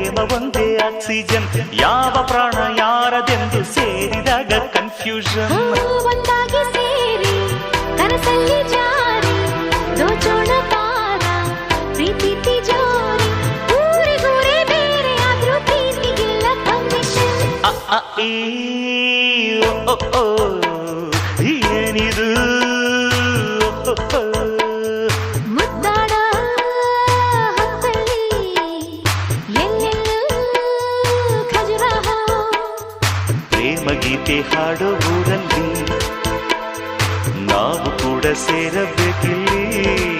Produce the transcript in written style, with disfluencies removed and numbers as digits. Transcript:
ಪ್ರೇಮ ಒಂದೇ ಆಕ್ಸಿಜನ್. ಯಾವ ಪ್ರಾಣ ಯಾರದೆಂದು ಸೇರಿದಾಗ ಕನ್ಫ್ಯೂಷನ್. ಒಂದಾಗಿ ಸೇರಿ ಕನಸಲ್ಲಿ ಜಾರಿ ದೋಚೋಣ ಪಾರ ಪ್ರೀತಿ ತಿಜೋರಿ. ಊರಿಗೂರೇ ಬೇರೆ ಆದ್ರೂ ಪ್ರೀತಿಗಿಲ್ಲ ಕಮಿಷನ್. ಏನಿದು ಮುದ್ದಾಡ ಹೊತ್ತಲ್ಲಿ ಎಲ್ಲೆಲ್ಲೂ ಖಜುರಾಹೋ. ಪ್ರೇಮ ಗೀತೆ ಹಾಡೋ ಊರಲ್ಲಿ ನಾವು ಕೂಡ ಸೇರಬೇಕಿಲ್ಲಿ.